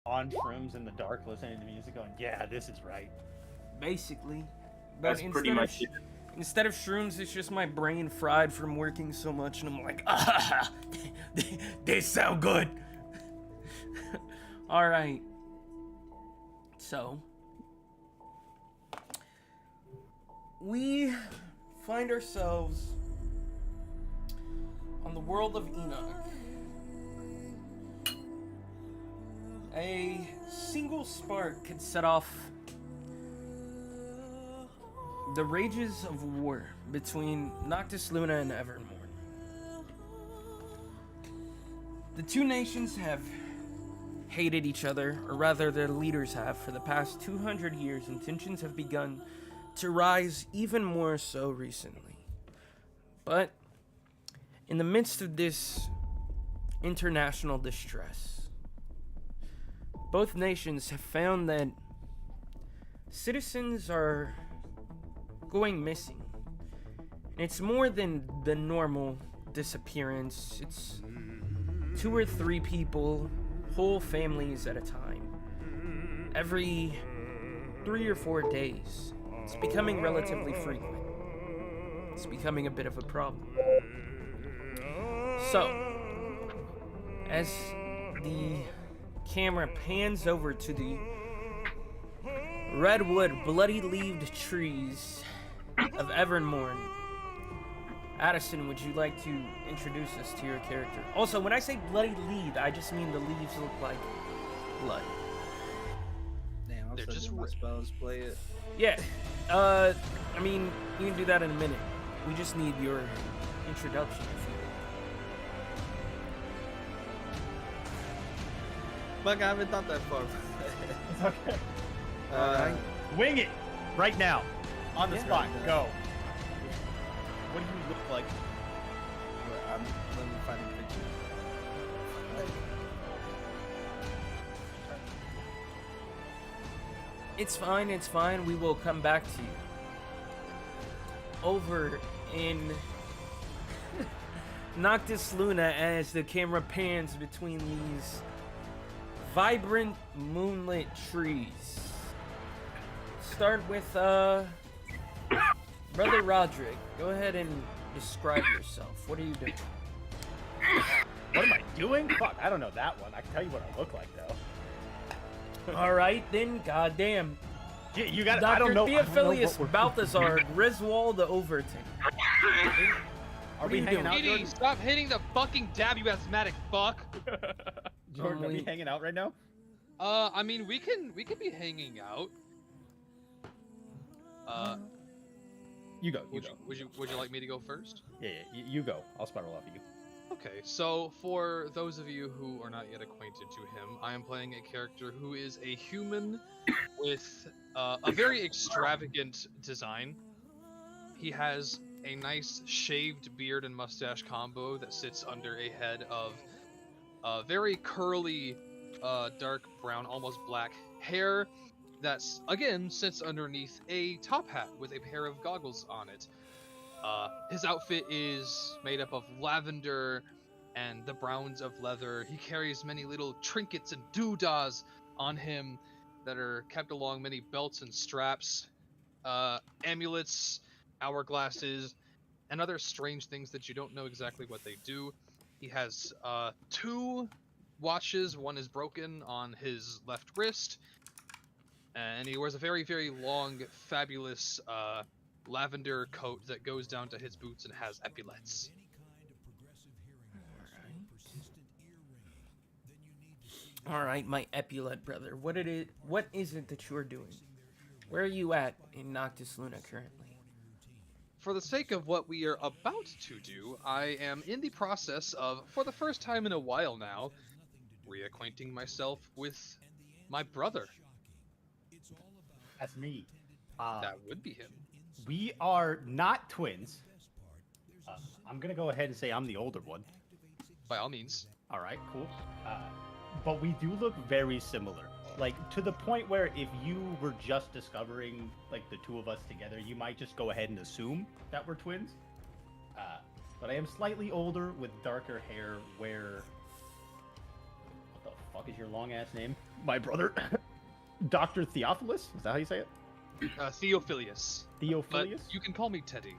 on shrooms in the dark, listening to music, going, "Yeah, this is right." Basically. That's But pretty much it. instead of shrooms, it's just my brain fried from working so much, and I'm like, ah, they sound good. All right. So, we find ourselves on the world of Enoch. A single spark could set off the rages of war between Noctis Luna and Evermorn. The two nations have hated each other, or rather their leaders have, for the past 200 years, and tensions have begun to rise even more so recently. But in the midst of this international distress, both nations have found that citizens are going missing. And it's more than the normal disappearance. It's 2 or 3 people, whole families at a time, every 3 or 4 days. It's becoming relatively frequent. It's becoming a bit of a problem. So, as the camera pans over to the redwood, bloody-leaved trees of Evermorn, Addison, would you like to introduce us to your character? Also, when I say bloody leaf, I just mean the leaves look like blood. Damn, I'm They're so just just my spells. Play it. Yeah, I mean, you can do that in a minute. We just need your introduction, if you will. Fuck, I haven't thought that far. It's okay. Alright. Wing it right now, on the Yeah. spot. Go. What do you look like? Let me find a picture. It's fine. We will come back to you. Over in Noctis Luna, as the camera pans between these vibrant moonlit trees. Start with Brother Roderick. Go ahead and describe yourself. What are you doing? What am I doing? Fuck, I don't know that one. I can tell you what I look like though. All right then, goddamn. You got. I Dr. don't know. Theophilus what we're- Balthazar Griswold Overton. Are we you hanging doing? out, Edie, Jordan? stop hitting the fucking dab, you asthmatic fuck. Jordan, are we Only- hanging out right now? I mean, we can be hanging out. You go. You go. Would you like me to go first? Yeah, you go. I'll spiral off of you. Okay, so for those of you who are not yet acquainted to him, I am playing a character who is a human with a very extravagant design. He has a nice shaved beard and mustache combo that sits under a head of very curly, dark brown, almost black hair that's, again, sits underneath a top hat with a pair of goggles on it. His outfit is made up of lavender and the browns of leather. He carries many little trinkets and doodahs on him that are kept along many belts and straps, amulets, hourglasses, and other strange things that you don't know exactly what they do. He has 2 watches. One is broken on his left wrist, and he wears a very, very long, fabulous lavender coat that goes down to his boots and has epaulets. All right, my epaulette brother. What is it that you're doing? Where are you at in Noctis Luna currently? For the sake of what we are about to do, I am in the process of, for the first time in a while now, reacquainting myself with my brother. That's me. That would be him. We are not twins. I'm gonna go ahead and say I'm the older one. By all means. All right, cool. But we do look very similar. Like, to the point where if you were just discovering, like, the two of us together, you might just go ahead and assume that we're twins. But I am slightly older with darker hair, where... What the fuck is your long ass name? My brother, Dr. Theophilus? Is that how you say it? Theophilus. But Theophilus? you can call me Teddy.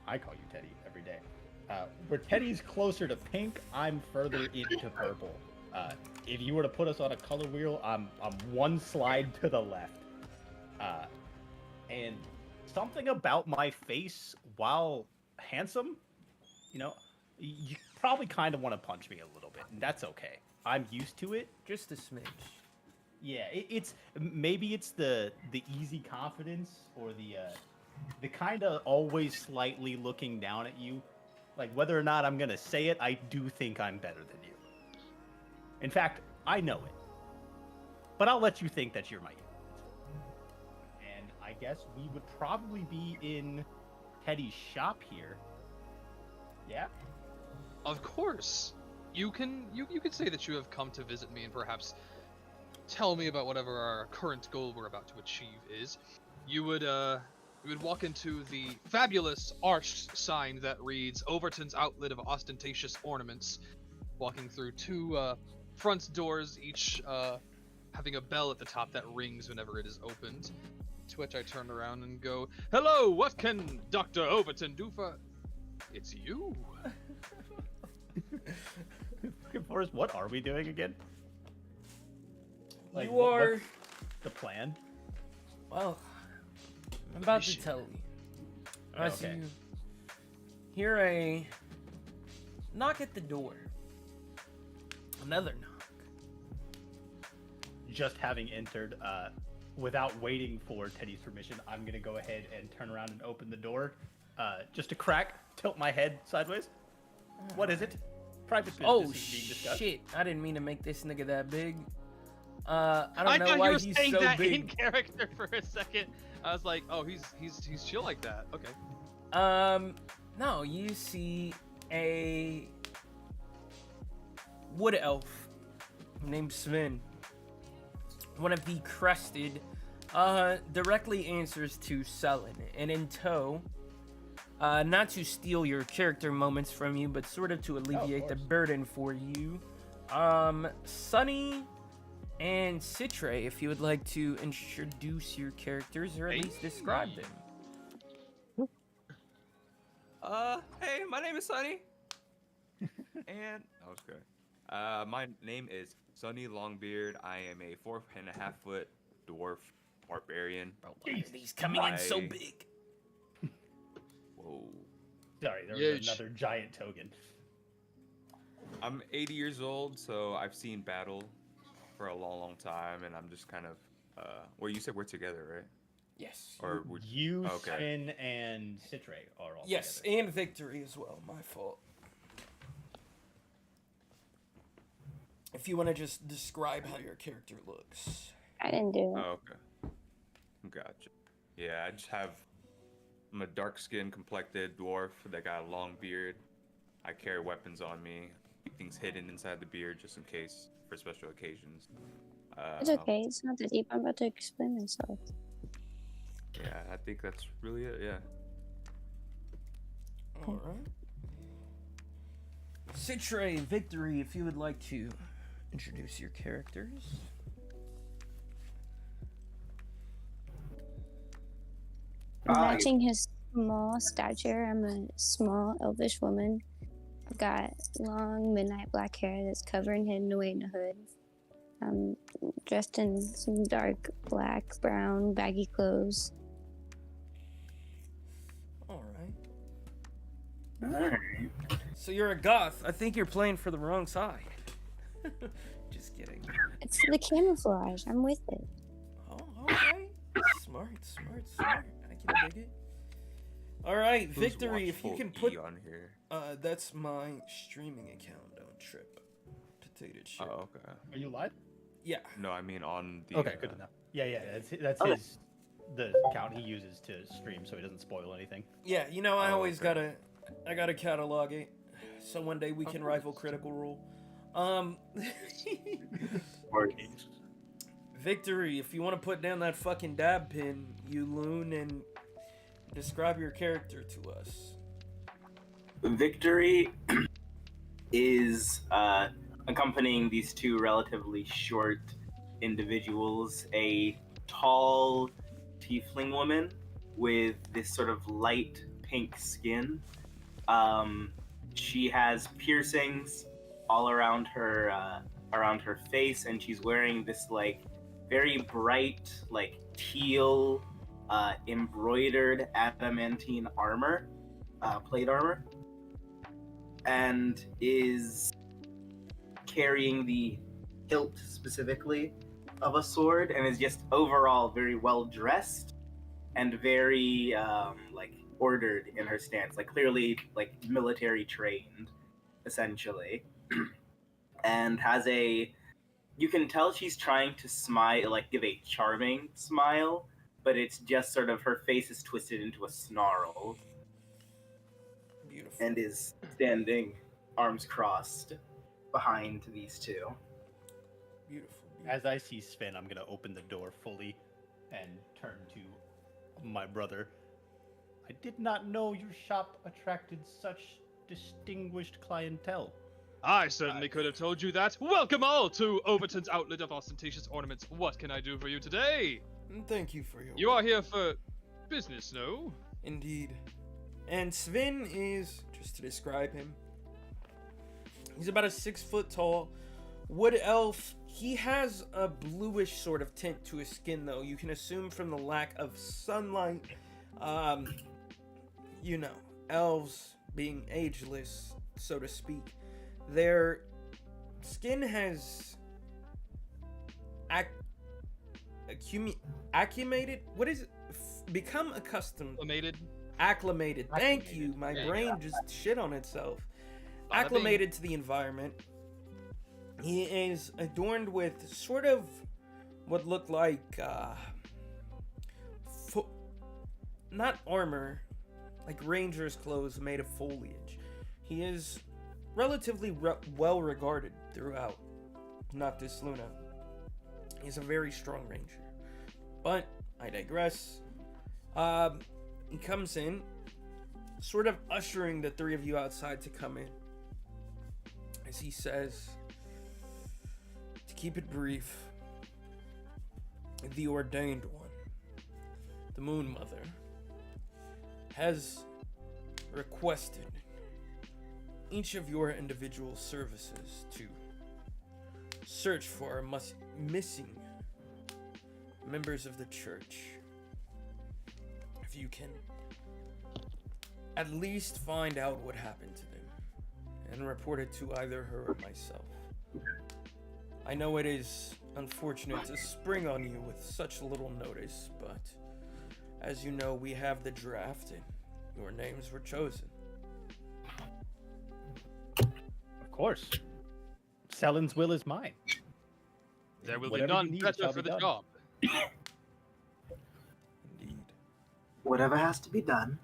I call you Teddy every day. Where Teddy's closer to pink, I'm further into purple. If you were to put us on a color wheel, I'm one slide to the left. And something about my face, while handsome, you know, you probably kind of want to punch me a little bit, and that's okay. I'm used to it. Just a smidge. Yeah, it's maybe it's the easy confidence or the kind of always slightly looking down at you. Like, whether or not I'm gonna say it, I do think I'm better than you. In fact, I know it. But I'll let you think that you're my equal. And I guess we would probably be in Teddy's shop here. Yeah? Of course. You can say that you have come to visit me and perhaps tell me about whatever our current goal we're about to achieve is. You would walk into the fabulous arched sign that reads Overton's Outlet of Ostentatious Ornaments, walking through two front doors, each having a bell at the top that rings whenever it is opened. To which I turn around and go, "Hello, what can Dr. Overton do for..." It's you. Forrest, what are we doing again? You what's are... the plan? Well, I'm about to Mission. tell you. I see Okay. you hear a knock at the door. Another knock. Just having entered, without waiting for Teddy's permission, I'm gonna go ahead and turn around and open the door. Just a crack, tilt my head sideways. What is it? Private business Oh is being discussed. shit! I didn't mean to make this nigga that big. I don't know thought why you were he's saying so that big. in character for a second. I was like, oh, he's chill like that. Okay. No, you see a wood elf named Sven. One of the crested, directly answers to Sullen, and in tow, not to steal your character moments from you, but sort of to alleviate the course. burden for you, Sunny and Citre, if you would like to introduce your characters or at least describe them. Hey, my name is Sunny. And that was good. My name is Sunny Longbeard. I am a 4.5-foot dwarf barbarian. Bro, why are these coming in so I- big? Whoa. Sorry, there was Huge. another giant token. I'm 80 years old, so I've seen battle for a long, long time, and I'm just kind of. Well, you said we're together, right? Yes. Or would You, Okay. Sven, and Citre are all Yes, together. and Victory as well. My fault. If you want to just describe how your character looks. I didn't do it. Oh, okay. Gotcha. Yeah, I just have. I'm a dark-skinned, complected dwarf that got a long beard. I carry weapons on me. Keep things hidden inside the beard just in case for special occasions. It's okay. It's not that deep. I'm about to explain myself. Yeah, I think that's really it. Yeah. All right. Citre, Victory, if you would like to introduce your characters. Matching his small stature, I'm a small elvish woman. I've got long midnight black hair that's covered and hidden away in a hood. I'm dressed in some dark black, brown, baggy clothes. All right. So you're a goth. I think you're playing for the wrong side. Just kidding. It's the camouflage. I'm with it. Oh, okay. Smart. I can dig it. All right, Who's Victory, if you watchful can put... E on here. That's my streaming account. Don't trip. Potato chip. Oh, okay. Are you live? Yeah. No, I mean on the. Okay, good enough. Yeah, that's Okay. the account he uses to stream, so he doesn't spoil anything. Yeah, you know, I Oh, always okay. gotta catalog it, so one day we can rival Critical Role. Victory, if you want to put down that fucking dab pin, you loon, and describe your character to us. Victory is accompanying these two relatively short individuals, a tall tiefling woman with this sort of light pink skin. She has piercings all around her face, and she's wearing this like very bright, like teal, embroidered adamantine armor, plate armor, and is carrying the hilt specifically of a sword, and is just overall very well dressed and very like ordered in her stance, like clearly like military trained, essentially. And has a, you can tell she's trying to smile, like give a charming smile, but it's just sort of her face is twisted into a snarl. Beautiful. And is standing arms crossed behind these two. Beautiful. As I see Sven, I'm going to open the door fully and turn to my brother. I did not know your shop attracted such distinguished clientele. I certainly could have told you that. Welcome all to Overton's outlet of ostentatious ornaments. What can I do for you today? Thank you for your. You are here for business, no? Indeed. And Sven is, just to describe him, he's about a 6 foot tall wood elf. He has a bluish sort of tint to his skin, though. You can assume from the lack of sunlight. You know, elves being ageless, so to speak, their skin has acclimated. What is it? Become accustomed. Acclimated. Thank you. My brain just shit on itself. Acclimated to the environment. He is adorned with sort of what looked like not armor, like ranger's clothes made of foliage. He is relatively well regarded throughout Noctis Luna. He's a very strong ranger. But I digress. He comes in, sort of ushering the three of you outside to come in. As he says, to keep it brief, the ordained one, the Moon Mother, has requested each of your individual services to search for missing members of the church. If you can at least find out what happened to them and report it to either her or myself. I know it is unfortunate to spring on you with such little notice, but as you know, we have the draft and your names were chosen. Of course. Selen's will is mine. There will Whatever be none you need better shall for be the done. job. Indeed. Whatever has to be done.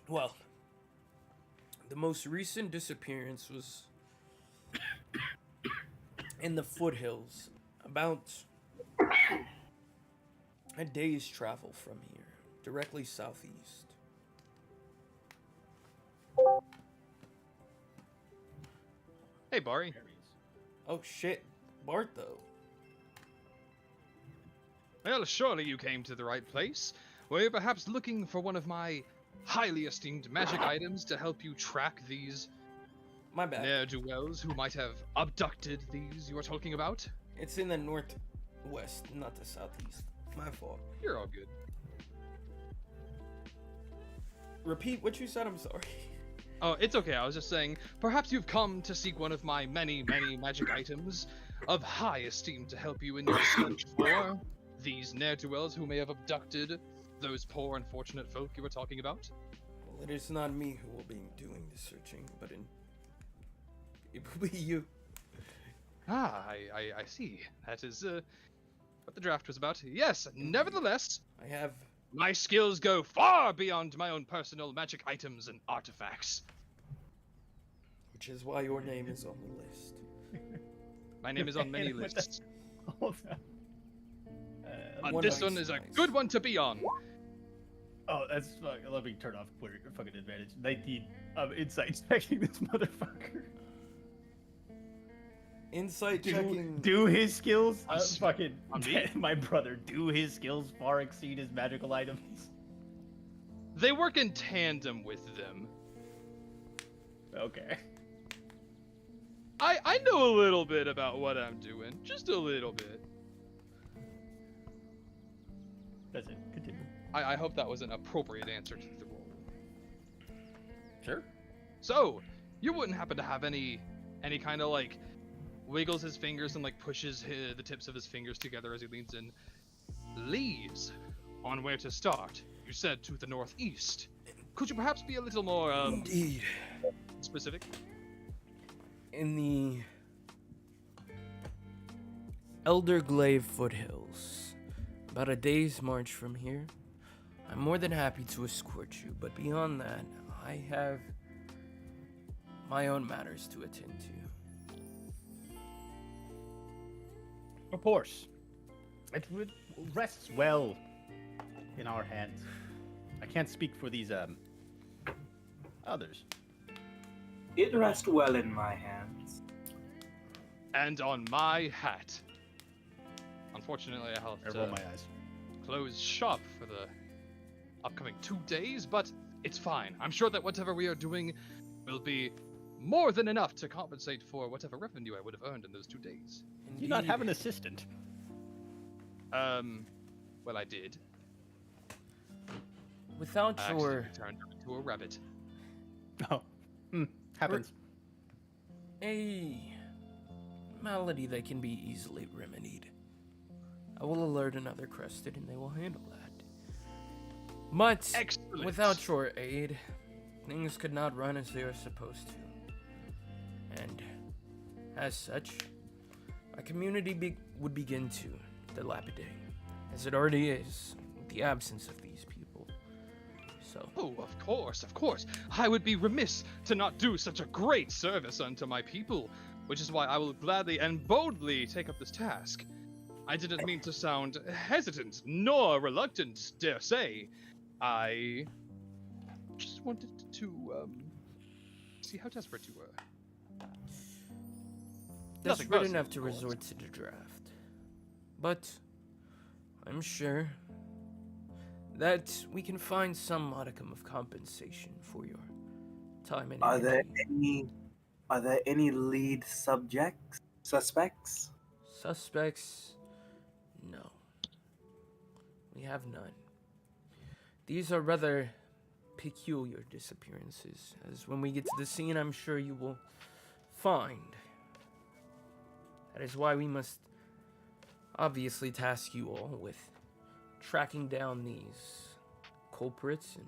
Well, the most recent disappearance was in the foothills, about a day's travel from here, directly southeast. Hey, Bari. Oh shit, Bart though. Well, surely you came to the right place. Were you perhaps looking for one of my highly esteemed magic items to help you track these My bad. ne'er-do-wells who might have abducted these you are talking about? It's in the northwest, not the southeast. My fault. You're all good. Repeat what you said, I'm sorry. Oh, it's okay. I was just saying, perhaps you've come to seek one of my many, many magic items of high esteem to help you in your search for these ne'er-do-wells who may have abducted those poor, unfortunate folk you were talking about. Well, it is not me who will be doing the searching, but it will be you. Ah, I see. That is what the draft was about. Yes, nevertheless, I have my skills go far beyond my own personal magic items and artifacts. which is why your name is on the list. My name is on many lists. Hold on. But One this nice, one is a nice. good one to be on. Oh, that's let me turn off fucking advantage. 19. I'm insight checking this motherfucker. Insight checking. Do his skills? I'm me? My brother. Do his skills far exceed his magical items? They work in tandem with them. Okay. I know a little bit about what I'm doing. Just a little bit. That's it. Continue. I hope that was an appropriate answer to the role. Sure. So, you wouldn't happen to have any kind of like wiggles his fingers and like pushes the tips of his fingers together as he leans in. Leads on where to start. You said to the northeast. Could you perhaps be a little more Indeed. specific? In the Elder Glaive foothills, about a day's march from here. I'm more than happy to escort you, but beyond that, I have my own matters to attend to. Of course. It rests well in our hands. I can't speak for these others. It rests well in my hands. And on my hat. Unfortunately, I have I roll to my eyes. close shop for the upcoming 2 days, but it's fine. I'm sure that whatever we are doing will be more than enough to compensate for whatever revenue I would have earned in those 2 days. You not have an assistant? Well, I did. Without I actually your turned her into a rabbit. Oh. Happens. a malady that can be easily remedied, I will alert another crested and they will handle that. But Excellent. without your aid, things could not run as they are supposed to. And as such, our community would begin to dilapidate, as it already is, with the absence of these people. So, Oh, of course, of course. I would be remiss to not do such a great service unto my people, which is why I will gladly and boldly take up this task. I didn't mean to sound hesitant nor reluctant, dare say. I just wanted to see how desperate you were. Nothing desperate personal, enough to of course. resort to the draft. But I'm sure that we can find some modicum of compensation for your time and Are there energy. any lead suspects? Suspects? No. We have none. These are rather peculiar disappearances, as when we get to the scene, I'm sure you will find. That is why we must obviously task you all with tracking down these culprits and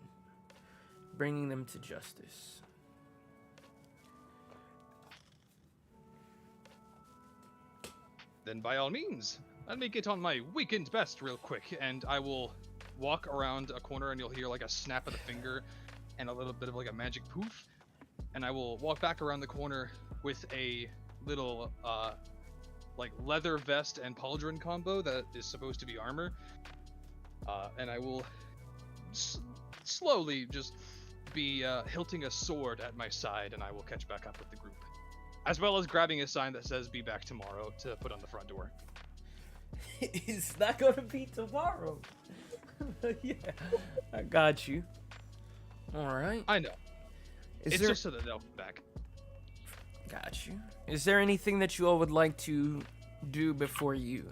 bringing them to justice. Then by all means, let me get on my weekend best real quick, and I will walk around a corner and you'll hear like a snap of the finger and a little bit of like a magic poof. And I will walk back around the corner with a little like leather vest and pauldron combo that is supposed to be armor. And I will slowly just be hilting a sword at my side, and I will catch back up with the group. As well as grabbing a sign that says "Be back tomorrow" to put on the front door. It's not gonna be tomorrow. Yeah, I got you. All right. I know. Is It's there... just so that they'll come back. Got you. Is there anything that you all would like to do before you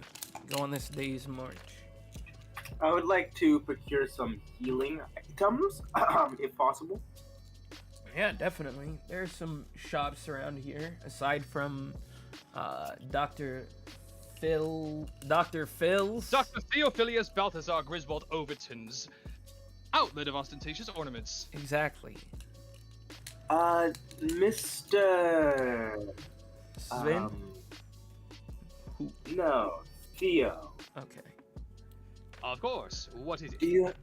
go on this day's march? I would like to procure some healing items, if possible. Yeah, definitely. There's some shops around here, aside from Dr. Phil's. Dr. Theophilius Balthazar Griswold Overton's outlet of ostentatious ornaments. Exactly. Mr. Sven? No, Theo. Okay. Of course. What is it?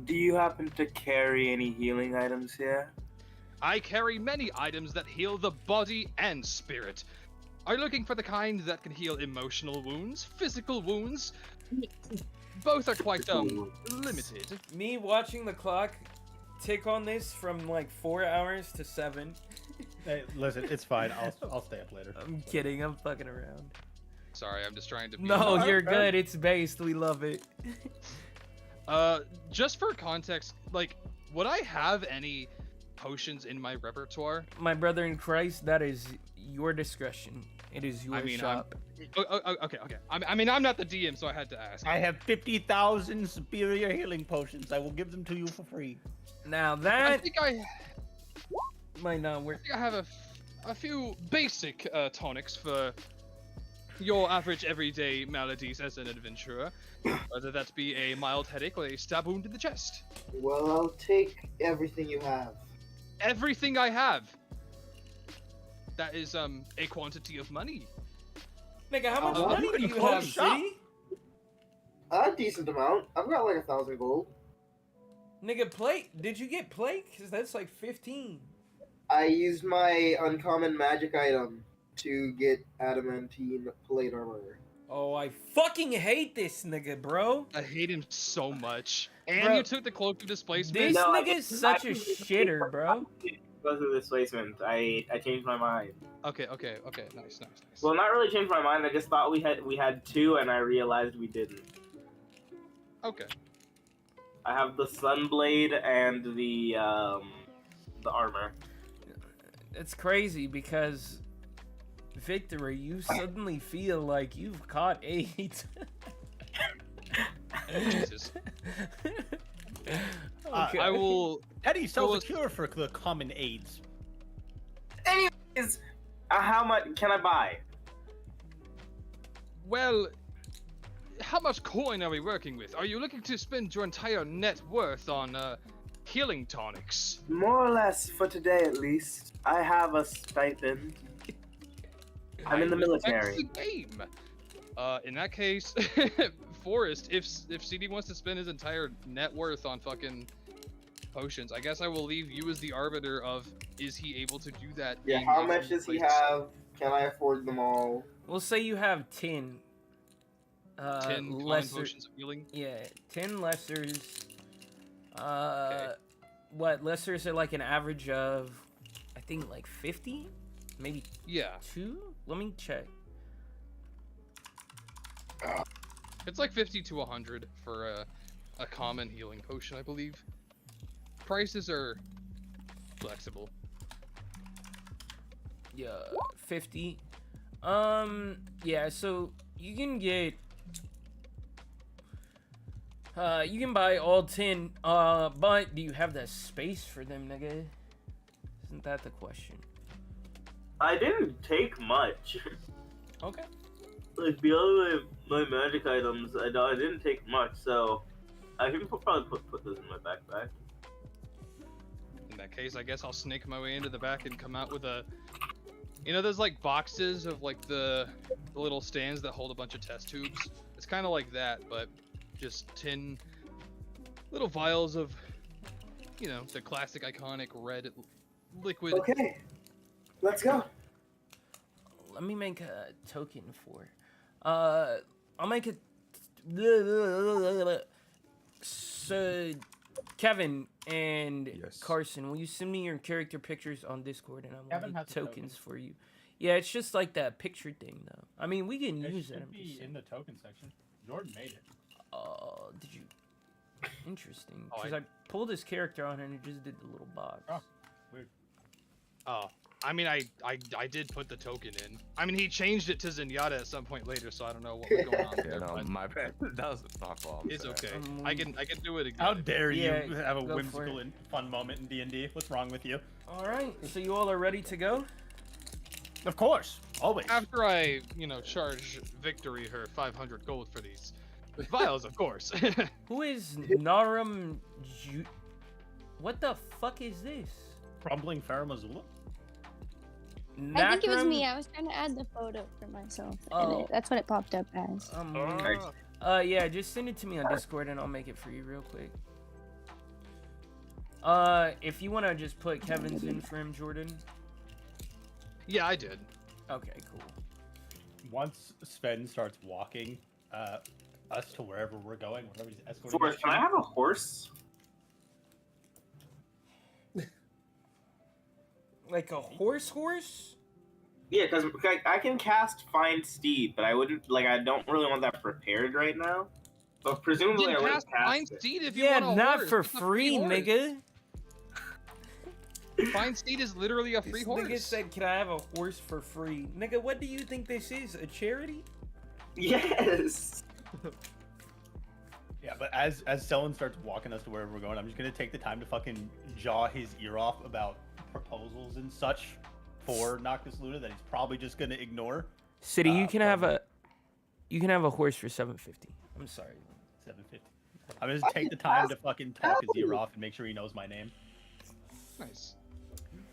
Do you happen to carry any healing items here? I carry many items that heal the body and spirit. Are you looking for the kind that can heal emotional wounds, physical wounds? Both are quite limited. Me watching the clock tick on this from like 4 hours to 7. Hey, listen, it's fine. I'll stay up later. I'm kidding. I'm fucking around. Sorry, I'm just trying to. Be No, you're good. It's based. We love it. Just for context, like, would I have any potions in my repertoire? My brother in Christ, that is your discretion. It is your shop. Okay. I mean, I'm not the DM, so I had to ask. I have 50,000 superior healing potions. I will give them to you for free. Now I that think I might not work. I have a few basic tonics for your average everyday maladies as an adventurer, whether that be a mild headache or a stab wound in the chest. Well, I'll take everything you have. Everything I have. That is a quantity of money. Nigga, how much Oh, money do you have, shop. City? A decent amount. I've got like 1,000 gold. Nigga, plate. Did you get plate? Cause that's like 15. I used my uncommon magic item to get adamantine plate armor. Oh, I fucking hate this nigga, bro. I hate him so much. And Bro, you took the cloak of displacement. This No, I nigga's such a shitter, bro. Because of displacement, I changed my mind. Okay, nice. Well, not really changed my mind. I just thought we had 2, and I realized we didn't. Okay. I have the Sunblade and the armor. It's crazy because Victory, you suddenly feel like you've caught 8. Jesus. Okay. I will. Eddie sells Well, a cure for the common AIDS. Anyways, how much can I buy? Well, how much coin are we working with? Are you looking to spend your entire net worth on healing tonics? More or less for today, at least. I have a stipend. I'm in the That's military. the game. In that case, Forrest, if CD wants to spend his entire net worth on fucking potions, I guess I will leave you as the arbiter of is he able to do that? Yeah, in how a much does he place? have? Can I afford them all? We'll say you have 10. 10 common lesser. potions of healing. Yeah, 10 lessers. Okay. What lessers are like an average of? I think like 50, maybe Yeah, 2. Let me check. it's like 50 to 100 for a common healing potion, I believe. Prices are flexible. Yeah, 50. Yeah. So you can get. You can buy all 10. But do you have the space for them, nigga? Isn't that the question? I didn't take much. Okay. Like beyond my magic items, I didn't take much, so I can probably put those in my backpack. In that case, I guess I'll snake my way into the back and come out with a. You know, there's like boxes of like the little stands that hold a bunch of test tubes. It's kind of like that, but just 10 little vials of, you know, the classic iconic red liquid. Okay, let's go. Let me make a token for. I'll make a. So, Kevin and Yes. Carson, will you send me your character pictures on Discord and I will Kevin make has a tokens token. for you? Yeah, it's just like that picture thing, though. I mean, we can It use it. should I'm just be saying. in the token section. Jordan made it. Did you? Interesting. Oh, Because I pulled his character on and it just did the little box. Oh. Weird. Oh, I mean, I did put the token in. I mean, he changed it to Zenyatta at some point later, so I don't know what was going on Yeah, there. no, but my bad. That was my fault. I'm it's sorry. okay. Um, I can do it again. How dare Yeah, you have a go for whimsical it. and fun moment in D&D? What's wrong with you? All right. So you all are ready to go? Of course, always. After I, you know, charge Victory her 500 gold for these vials, of course. Who is Narum? What the fuck is this? Crumbling Faramazula? I think it was Nakram? me. I was trying to add the photo for myself. Oh. And that's what it popped up as. Yeah, just send it to me on Discord and I'll make it for you real quick. If you want to just put Kevin's in for him, Jordan. Yeah, I did. Okay, cool. Once Sven starts walking us to wherever we're going, wherever he's escorting Forrest, us can I to, have a horse? Like a horse? Yeah, because I can cast Find Steed, but I wouldn't like. I don't really want that prepared right now. So presumably I would Cast cast Find it. Steed if you Yeah, want a not horse. for It's a free, horse. nigga. Find Steed is literally a free This horse. nigga said, "Can I have a horse for free?" Nigga, what do you think this is? A charity? Yes. Yeah, but as Selwyn starts walking us to wherever we're going, I'm just gonna take the time to fucking jaw his ear off about proposals and such for Noctis Luna that he's probably just gonna ignore. City, you can have a horse for 750. I'm sorry. 750. I'm gonna just take the time to fucking talk his ear off and make sure he knows my name. Nice.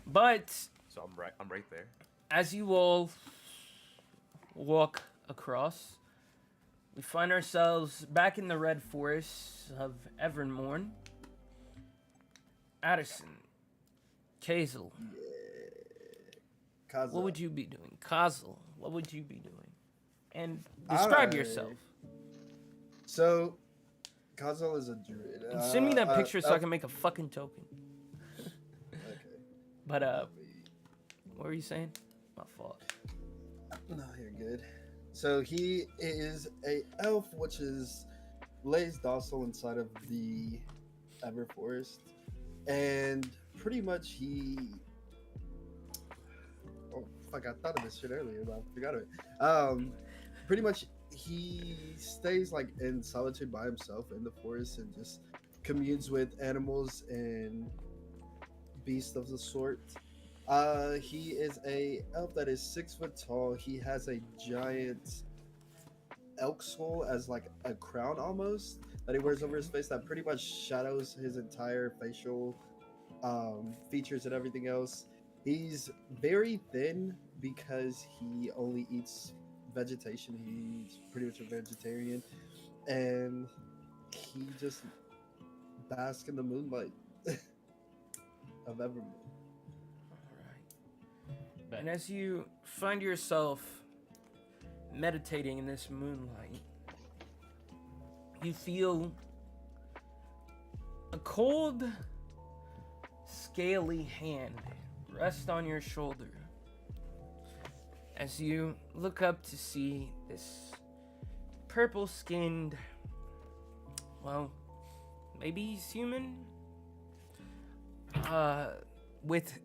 But So I'm right there. as you all walk across, we find ourselves back in the red forests of Evermorn. Addison, Kazel, Kaza. what would you be doing? Kazel, what would you be doing? And describe yourself. So, Kazel is a druid. And send me that picture so I can make a fucking token. Okay. But what were you saying? My fault. No, you're good. So he is a elf, which lays docile inside of the Everforest, and pretty much he. Oh fuck! I thought of this shit earlier, but I forgot of it. Pretty much he stays like in solitude by himself in the forest and just communes with animals and beasts of the sort. He is a elf that is 6 foot tall. He has a giant elk skull as like a crown almost that he wears over his face that pretty much shadows his entire facial features and everything else. He's very thin because he only eats vegetation. He's pretty much a vegetarian, and he just basks in the moonlight of Evermore. And as you find yourself meditating in this moonlight, you feel a cold, scaly hand rest on your shoulder. As you look up to see this purple-skinned, well, maybe he's human, with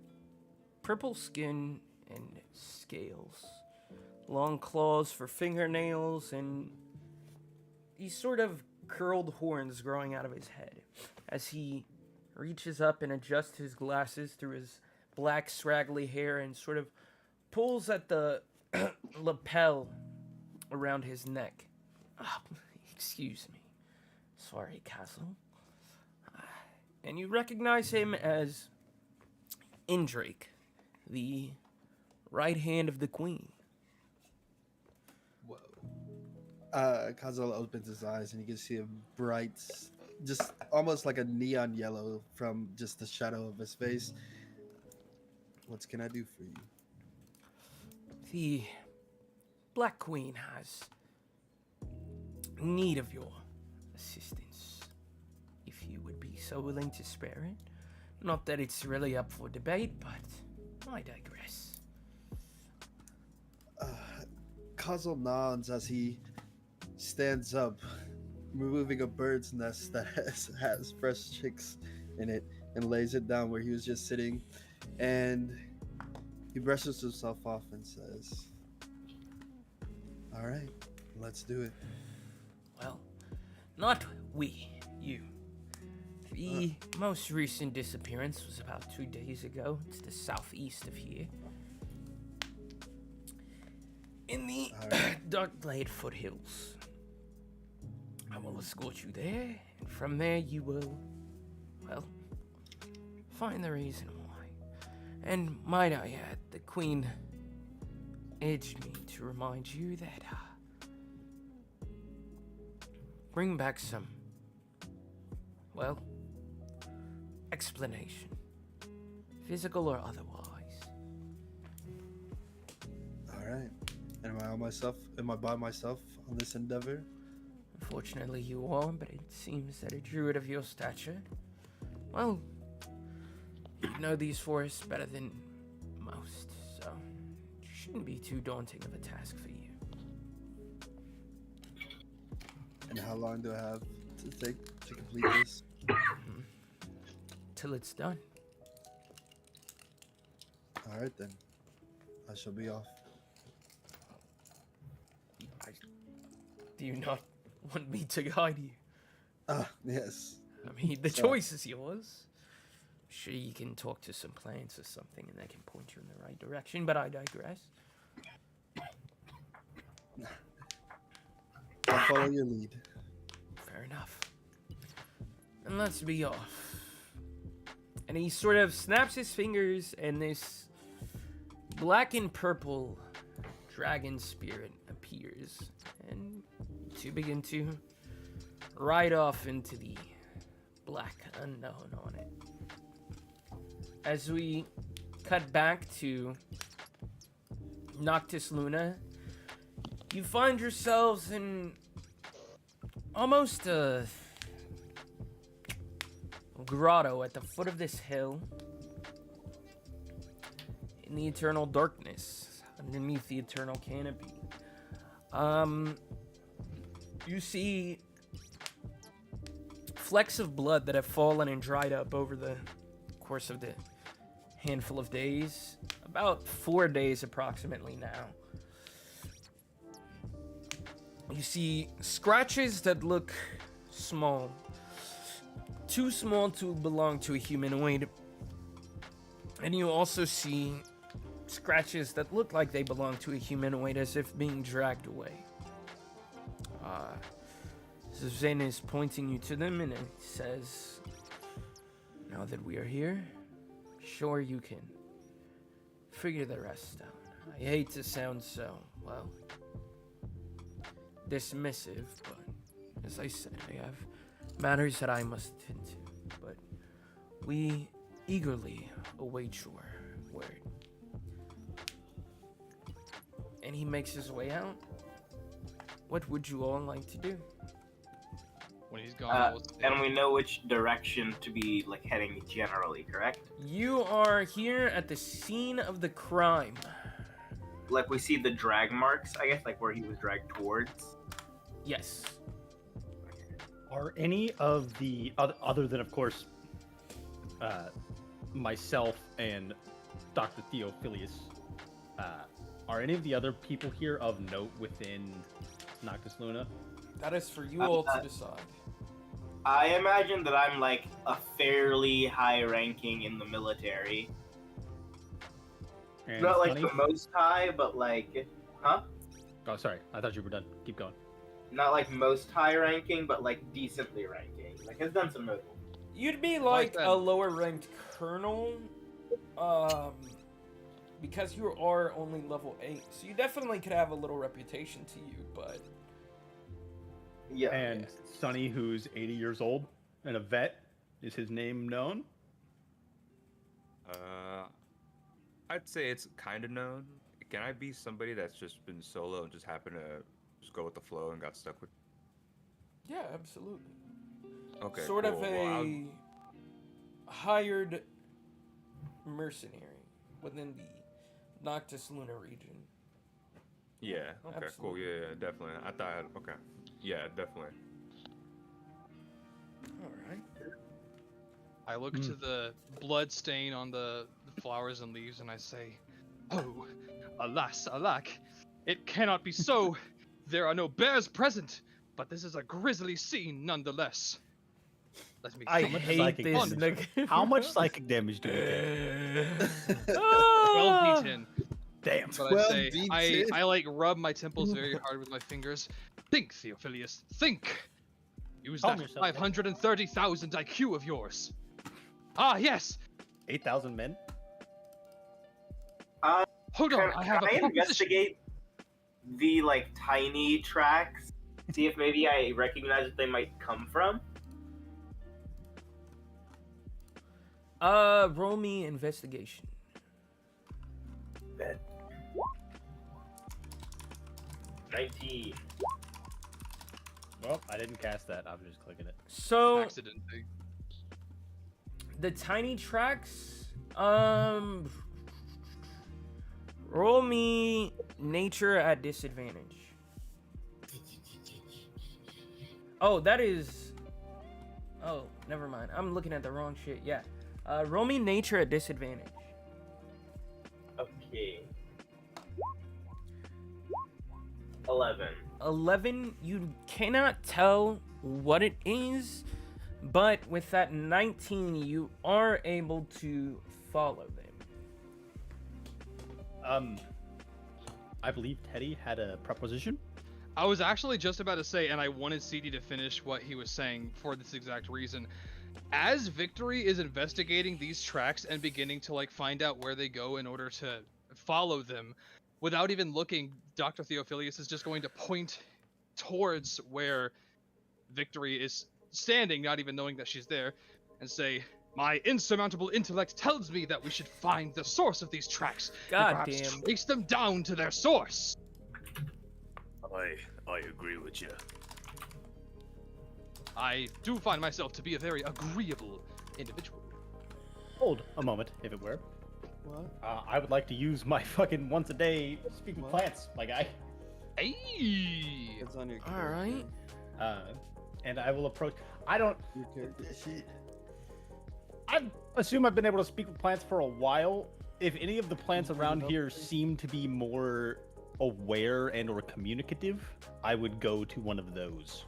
purple skin and scales, long claws for fingernails, and these sort of curled horns growing out of his head as he reaches up and adjusts his glasses through his black scraggly hair and sort of pulls at the lapel around his neck. Excuse me. Sorry, Castle. And you recognize him as Indrake, the right hand of the queen. Whoa. Kazel opens his eyes and you can see a bright, just almost like a neon yellow from just the shadow of his face. What can I do for you? The Black Queen has need of your assistance, if you would be so willing to spare it. Not that it's really up for debate, but I digress. Kazel nods as he stands up, removing a bird's nest that has fresh chicks in it, and lays it down where he was just sitting. And he brushes himself off and says, "All right, let's do it." Well, not we, you. The most recent disappearance was about 2 days ago. It's the southeast of here. In the Darkblade foothills. I will escort you there, and from there you will, well, find the reason why. And might I add, the Queen urged me to remind you that, bring back some, well, explanation, physical or otherwise. All right. Am I by myself on this endeavor? Unfortunately you are, but it seems that a druid of your stature, well, you know these forests better than most, so it shouldn't be too daunting of a task for you. And how long do I have to take to complete this? Till it's done. All right then. I shall be off. Do you not want me to guide you? Yes. I mean, the Sorry. choice is yours. Sure, you can talk to some plants or something and they can point you in the right direction, but I digress. I'll follow your lead. Fair enough. And let's be off. And he sort of snaps his fingers, and this black and purple dragon spirit appears, and to begin to ride off into the black unknown on it. As we cut back to Noctis Luna, you find yourselves in almost a grotto at the foot of this hill in the eternal darkness underneath the eternal canopy. You see flecks of blood that have fallen and dried up over the course of the handful of days, about 4 days approximately now. You see scratches that look small, too small to belong to a humanoid, and you also see scratches that look like they belong to a humanoid, as if being dragged away. Zen is pointing you to them, and it says, "Now that we are here, sure you can figure the rest out. I hate to sound so, well, dismissive, but as I said, I have matters that I must attend to, but we eagerly await your word." And he makes his way out. What would you all like to do? When he's gone, we'll stay. And we know which direction to be like heading generally, correct? You are here at the scene of the crime. Like we see the drag marks, I guess, like where he was dragged towards. Yes. Are any of the other than, of course, myself and Dr. Theophilus, are any of the other people here of note within Noctis Luna? That is for you all to decide. I imagine that I'm like a fairly high ranking in the military. And Not like Sonny? the most high, but like, huh? Oh, sorry. I thought you were done. Keep going. Not like most high ranking, but like decently ranking. Like has done some notable. You'd be like then. a lower ranked colonel, because you are only level 8, so you definitely could have a little reputation to you, but... Yeah. And Sonny, who's 80 years old and a vet, is his name known? I'd say it's kind of known. Can I be somebody that's just been solo and just happened to just go with the flow and got stuck with? Yeah, absolutely. Okay, Sort of cool. a Well, hired mercenary within the Noctis Luna region. yeah. Okay. Cool. Absolutely. Yeah. Definitely. I thought. Okay. Yeah. Definitely. All right. I look to the blood stain on the flowers and leaves, and I say, "Oh, alas, alack! It cannot be so. There are no bears present, but this is a grisly scene nonetheless." Let me I think. hate psychic this damage? nigga. How much psychic damage do we take? 12 d10. Damn. But I 12 say, D10. I like rub my temples very hard with my fingers. Think, Theophilus, think! Use Calm that yourself, man. 530,000 IQ of yours. Ah, yes! 8,000 men? Hold on, I have a Can I proposition. investigate the like tiny tracks? See if maybe I recognize what they might come from. Roll me investigation. Bet. 19. Well, I didn't cast that. I'm just clicking it. So, Accidentally. the tiny tracks, Roll me nature at disadvantage. Oh, that is... Oh, never mind. I'm looking at the wrong shit. Yeah. Roll me nature at disadvantage. Okay. 11. 11, you cannot tell what it is, but with that 19, you are able to follow them. I believe Teddy had a proposition. I was actually just about to say, and I wanted CD to finish what he was saying for this exact reason. As Victory is investigating these tracks and beginning to like find out where they go in order to follow them, without even looking, Dr. Theophilus is just going to point towards where Victory is standing, not even knowing that she's there, and say, "My insurmountable intellect tells me that we should find the source of these tracks and perhaps Goddamn. trace them down to their source." I agree with you. I do find myself to be a very agreeable individual. Hold a moment, if it were. What? I would like to use my fucking once a day speak with What? plants, my guy. Hey! It's on your All right. And I will approach. I don't. Your character sheet. I assume I've been able to speak with plants for a while. If any of the plants Can you around help here me? seem to be more aware and or communicative, I would go to one of those.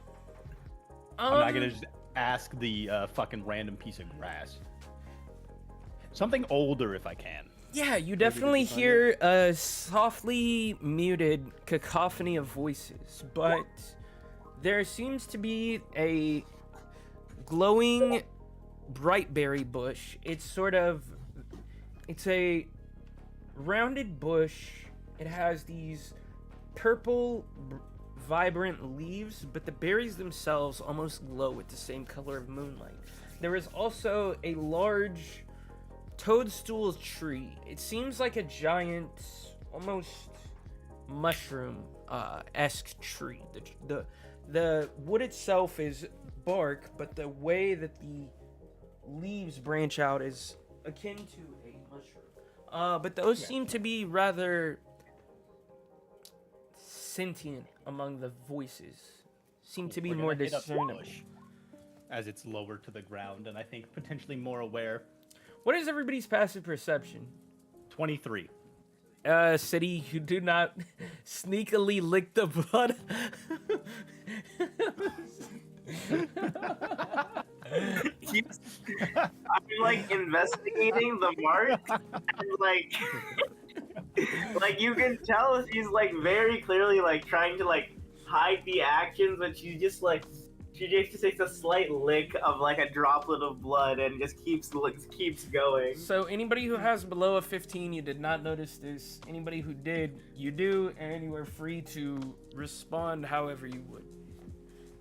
I'm not gonna just ask the fucking random piece of grass. Something older if I can. Yeah, you we definitely can find hear a softly muted cacophony of voices, but there seems to be a glowing brightberry bush. It's a rounded bush. It has these purple, vibrant leaves, but the berries themselves almost glow with the same color of moonlight. There is also a large toadstool tree. It seems like a giant, almost mushroom-esque tree. The wood itself is bark, but the way that the leaves branch out is akin to a mushroom. But those seem to be rather sentient among the voices. Seem to be We're more gonna hit up the discernible. bush as it's lower to the ground, and I think potentially more aware. What is everybody's passive perception? 23. City, you do not sneakily lick the blood. I'm like investigating the mark, and like you can tell she's like very clearly like trying to like hide the actions, but she just takes a slight lick of like a droplet of blood and just keeps going. So anybody who has below a 15, you did not notice this. Anybody who did, you do, and you are free to respond however you would.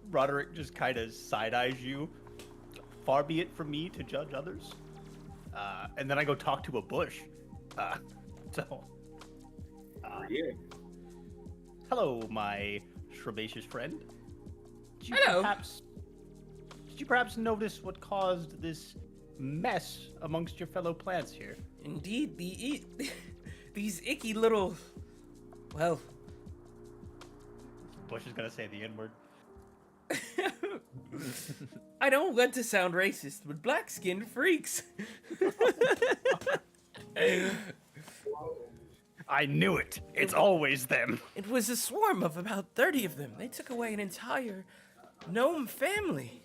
Roderick just kind of side-eyes you. Far be it from me to judge others. And then I go talk to a bush. Hello, my herbaceous friend. Did Hello. Did you perhaps notice what caused this mess amongst your fellow plants here? Indeed, these icky little, well, Bush is gonna say the N-word. I don't want to sound racist, but black-skinned freaks. I knew it. It's always them. It was a swarm of about 30 of them. They took away an entire gnome family.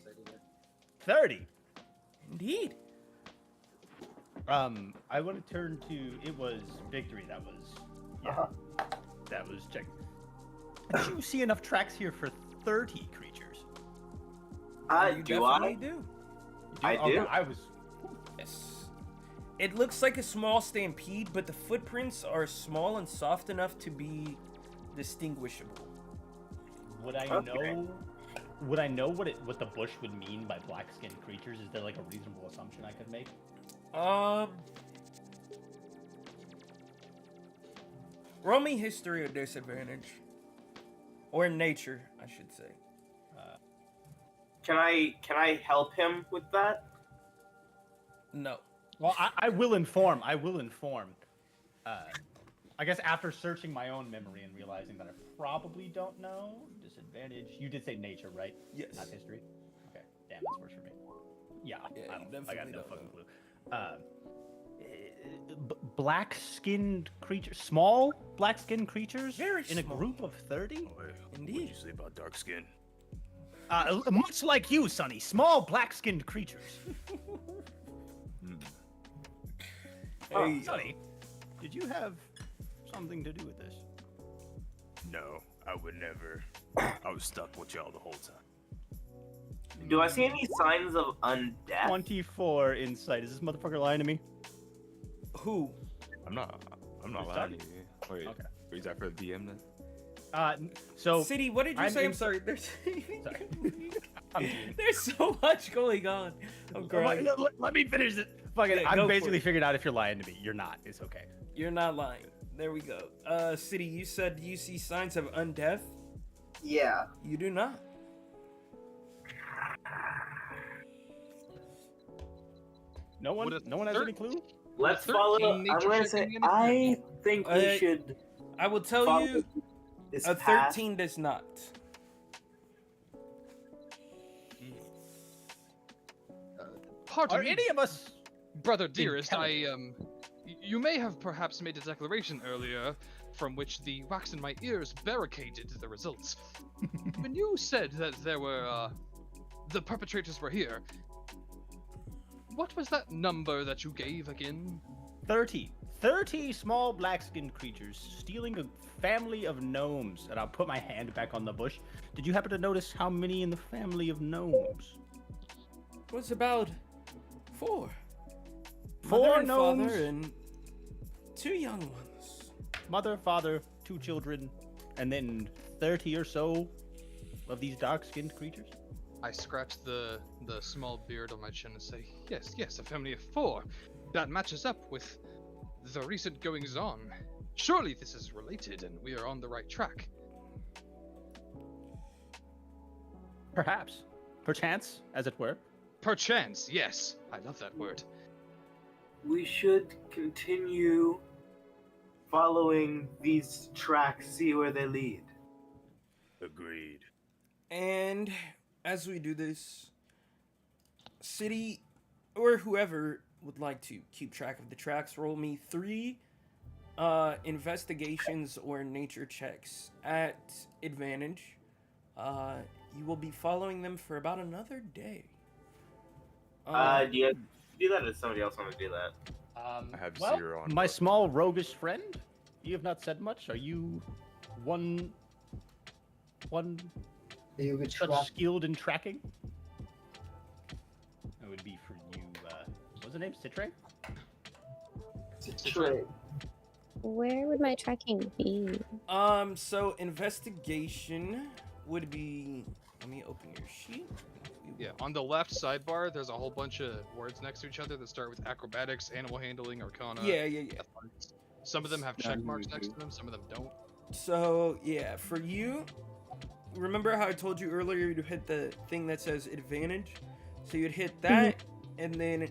30. Indeed. I want to turn to. It was Victory. That was. Yeah. That was check. Did you see enough tracks here for 30 creatures? You Do definitely I? do. I Oh, do. no, I was. Yes. It looks like a small stampede, but the footprints are small and soft enough to be distinguishable. Would I Okay. know? Would I know what the bush would mean by black-skinned creatures? Is there like a reasonable assumption I could make? Roll me history or disadvantage. Or nature, I should say. Can I help him with that? No. Well, I will inform. I will inform. I guess after searching my own memory and realizing that I probably don't know, disadvantage. You did say nature, right? Yes. Not history. Okay. Damn, that's worse for me. Yeah, Yeah, I you don't. I got definitely no don't fucking know. clue. Black-skinned creatures, small black-skinned creatures, Very in a small. group of 30. Indeed. What'd you say about dark skin? Much like you, Sonny, small black-skinned creatures. Hey, Sonny, did you have something to do with this? No, I would never. I was stuck with y'all the whole time. Do I see any signs of undeath? 24 insight. Is this motherfucker lying to me? who? I'm not You're lying stuck? to you. Wait, Okay. is that for the DM then? So City, what did you I'm say? I'm in- sorry. There's Sorry. I'm kidding. there's so much going on. I'm crying. Let me finish it. Fuck it. Yeah, go I'm for basically it. figured out if you're lying to me. You're not. It's okay. You're not lying. There we go. City, you said you see signs of undeath. Yeah. You do not. No one. Would a No one has any clue. Let's 13 follow. I'm nature gonna check say. be anything? I think we Uh, should I will tell follow you, this a path. 13 does not. Pardon Are me, any of us? brother dearest. intelligent? You may have perhaps made a declaration earlier from which the wax in my ears barricaded the results. When you said that there were, the perpetrators were here, what was that number that you gave again? 30. 30 small black-skinned creatures stealing a family of gnomes. And I'll put my hand back on the bush. Did you happen to notice how many in the family of gnomes? What's about 4? Four Mother and gnomes. father and 2 young ones. Mother, father, 2 children, and then 30 or so of these dark-skinned creatures. I scratch the small beard on my chin and say, yes, a family of 4. That matches up with the recent goings on. Surely this is related and we are on the right track. Perhaps. Perchance, as it were. Perchance, yes. I love that word. We should continue following these tracks, see where they lead. Agreed. And as we do this, City, or whoever would like to keep track of the tracks, roll me 3 investigations or nature checks at advantage. You will be following them for about another day. Do you do that, or does somebody else want to do that? I have Well, 0 on my both. small roguish friend, you have not said much. Are you one You could such track. skilled in tracking? That would be for you, what's the name? Citre? Trade. Where would my tracking be? So investigation would be. Let me open your sheet. Yeah, on the left sidebar, there's a whole bunch of words next to each other that start with acrobatics, animal handling, arcana. Yeah. athletics. Some of them have check marks next to them, some of them don't. So yeah, for you, remember how I told you earlier you'd hit the thing that says advantage? So you'd hit that, and then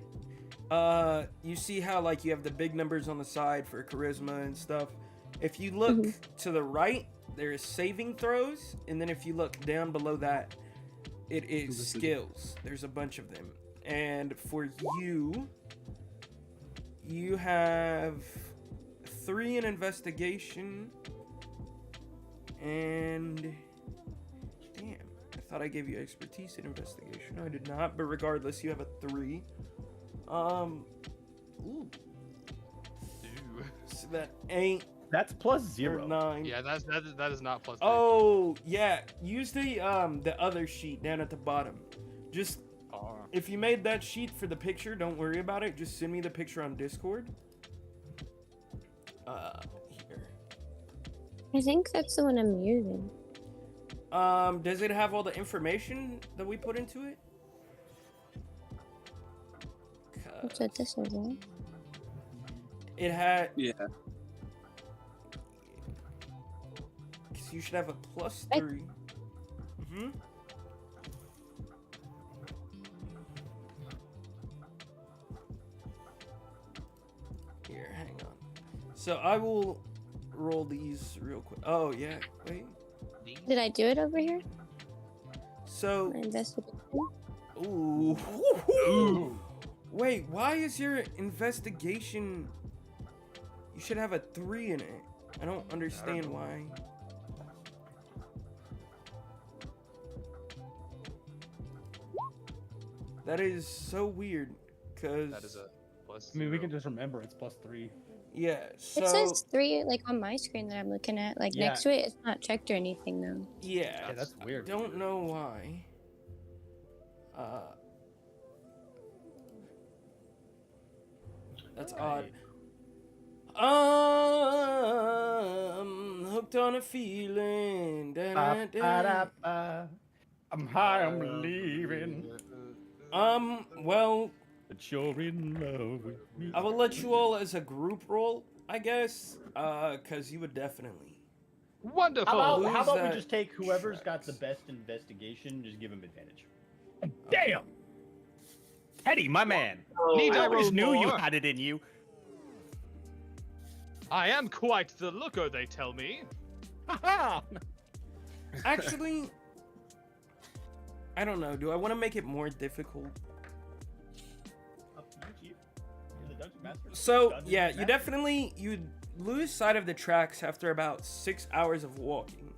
you see how like you have the big numbers on the side for charisma and stuff. If you look to the right, there is saving throws, and then if you look down below that, it is skills. There's a bunch of them. And for you, you have 3 in investigation, and damn, I thought I gave you expertise in investigation. I did not, but regardless, you have a 3. Ooh, Ooh. so that ain't That's plus or 0. 9. Yeah, that is not plus. Oh yeah, use the other sheet down at the bottom. Just if you made that sheet for the picture, don't worry about it. Just send me the picture on Discord. Here. I think that's the one I'm using. Does it have all the information that we put into it? That's what this is, right? It had. Yeah. So you should have a plus I- 3. Mm-hmm. Here, hang on. So I will roll these real quick. Oh yeah, wait. Did I do it over here? So, My investigation. ooh. Wait, why is your investigation? You should have a 3 in it. I don't understand why. That is so weird, cause That is a plus. I mean, we zero. can just remember it's +3. yeah. So It says 3 like on my screen that I'm looking at. Like Yeah. next to it, it's not checked or anything though. yeah, Yeah, that's weird. I don't know why. That's odd. Hooked on a feeling. Ba-ba-da-ba. I'm high, I'm leaving, Well, but you're in love with me. I will let you all as a group roll, I guess. Cause you would definitely. Wonderful. How lose about we that just take whoever's got the tracks. best investigation, just give him advantage. Damn! Teddy, my man. Need I I always roll knew you more? had it in you. I am quite the looker, they tell me. Ha Actually, I don't know. Do I want to make it more difficult? So yeah, you definitely you lose sight of the tracks after about 6 hours of walking.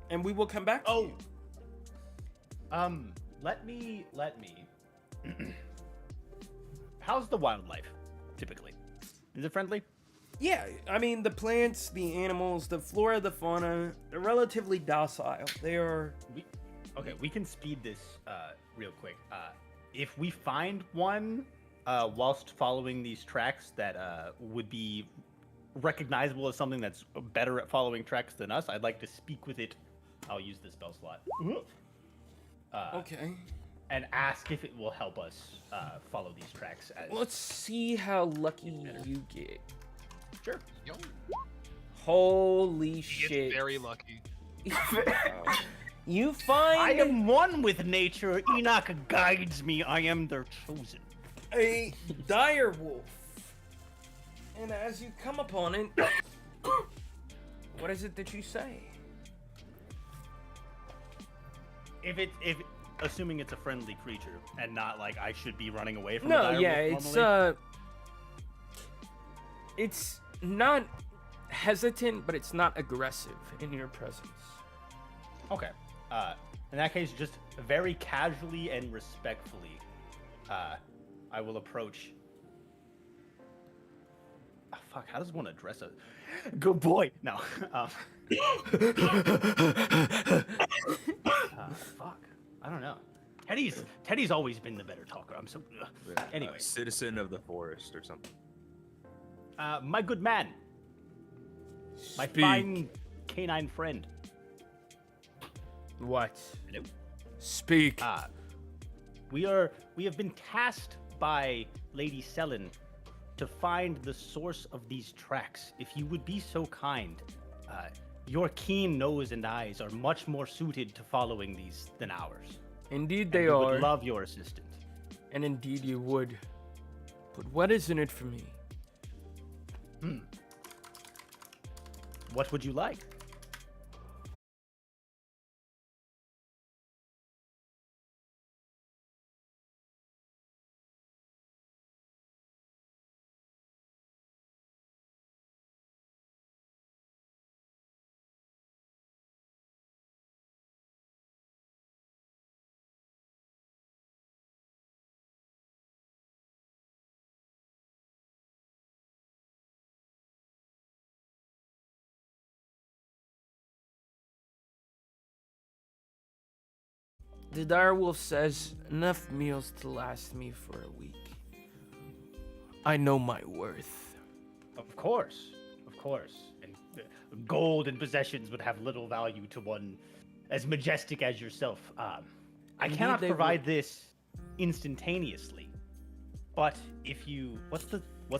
And we will come back to you. Let me. How's the wildlife, typically? Is it friendly? Yeah, I mean the plants, the animals, the flora, the fauna, they're relatively docile. They are. We can speed this real quick. If we find one whilst following these tracks that would be recognizable as something that's better at following tracks than us, I'd like to speak with it. I'll use the spell slot. Okay. And ask if it will help us follow these tracks. Let's see how lucky you get. Sure. Yo, Holy he shit. is very lucky. You find I am one with nature. Enoch guides me. I am their chosen. a dire wolf. And as you come upon it, what is it that you say? If assuming it's a friendly creature and not like I should be running away from a No, dire yeah, wolf it's normally. it's not hesitant, but it's not aggressive in your presence. Okay. In that case, just very casually and respectfully, I will approach. Oh, fuck, how does one address a good boy? No. Fuck. I don't know. Teddy's always been the better talker. I'm so. Anyway, Citizen of the forest or something. my good man, my Speak. fine canine friend. What? Hello? Speak. We have been tasked by Lady Selin to find the source of these tracks. If you would be so kind, your keen nose and eyes are much more suited to following these than ours. Indeed And they we are. would love your assistance. And indeed you would. But what is in it for me? What would you like? The direwolf says enough meals to last me for a week. I know my worth. Of course. And gold and possessions would have little value to one as majestic as yourself. I Indeed cannot they provide would. this instantaneously. But if you, what's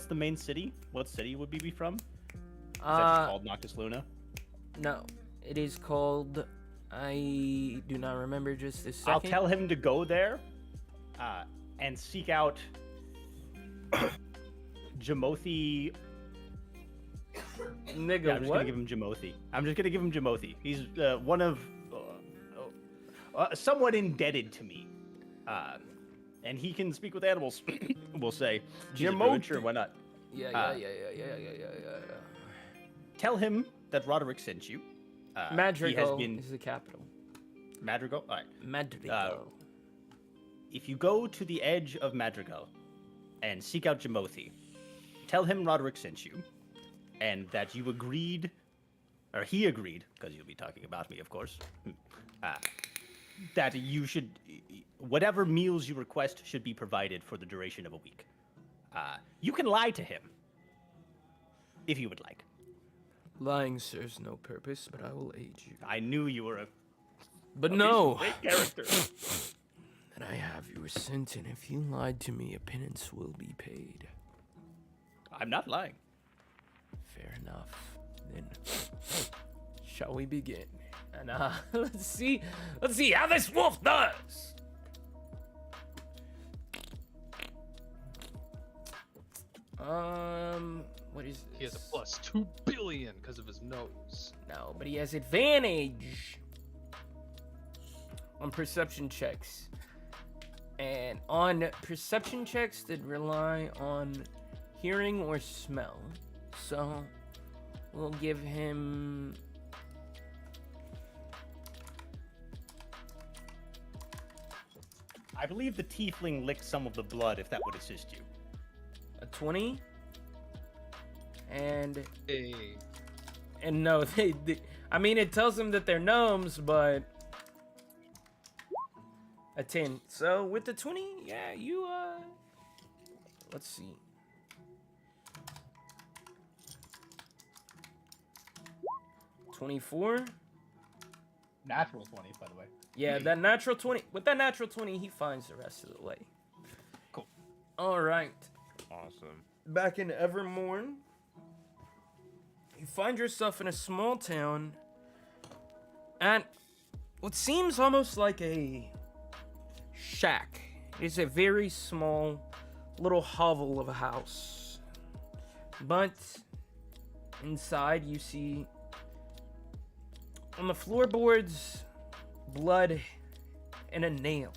the main city? What city would we be from? Is that just called Noctis Luna? No, it is called. I do not remember just a second. I'll tell him to go there, and seek out Jamothi. Nigga, Yeah, I'm just what? gonna give him Jamothi. I'm just gonna give him Jamothi. He's one of somewhat indebted to me, and he can speak with animals. We'll say. He's a druid, sure, why not? Yeah. Tell him that Roderick sent you. Madrigal He has been is the capital. Madrigal. All right. Madrigal. If you go to the edge of Madrigal and seek out Jamothi, tell him Roderick sent you, and that you agreed, or he agreed, because you'll be talking about me, of course, that you should, whatever meals you request should be provided for the duration of a week. You can lie to him, if you would like. Lying serves no purpose, but I will aid you. I knew you were But no. great character. And I have your scent, and if you lied to me, a penance will be paid. I'm not lying. Fair enough. Then, shall we begin? And let's see how this wolf does. What is this? He has a plus 2 billion because of his nose. No, but he has advantage on perception checks. And on perception checks that rely on hearing or smell. So we'll give him I believe the tiefling licked some of the blood, if that would assist you. a 20. And Hey. no, they I mean, it tells them that they're gnomes, but a 10. So with the 20, yeah, you let's see. $24. Natural 20, by the way. Yeah, that natural 20. With that natural 20, he finds the rest of the way. Cool. All right. Awesome. Back in Evermorn, you find yourself in a small town at what seems almost like a shack. It is a very small little hovel of a house. But inside you see on the floorboards blood and a nail,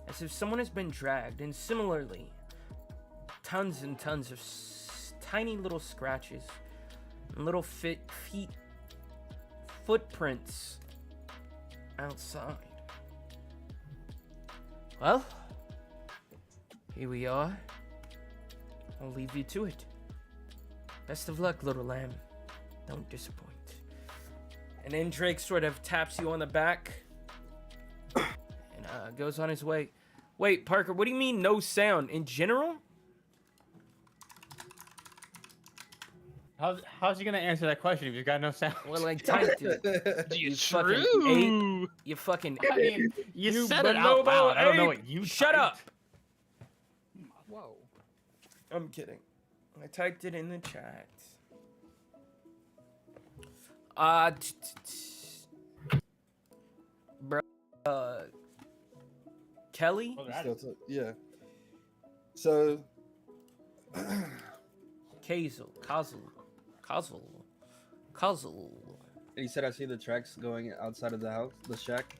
as if someone has been dragged, and similarly tons and tons of tiny little scratches and little footprints outside. Well, here we are. I'll leave you to it. Best of luck, little lamb. Don't disappoint. And then Drake sort of taps you on the back and goes on his way. Wait, Parker, what do you mean no sound? In general? How's he gonna answer that question if you've got no sound? Well, I typed it. You fucking true. You fucking I mean, you said it bonobo out loud. I don't know ape. what you Shut up. typed. Whoa. I'm kidding. I typed it in the chat. Kelly? Oh, they're at it. Yeah. So. Kazel. And he said, I see the tracks going outside of the house, the shack.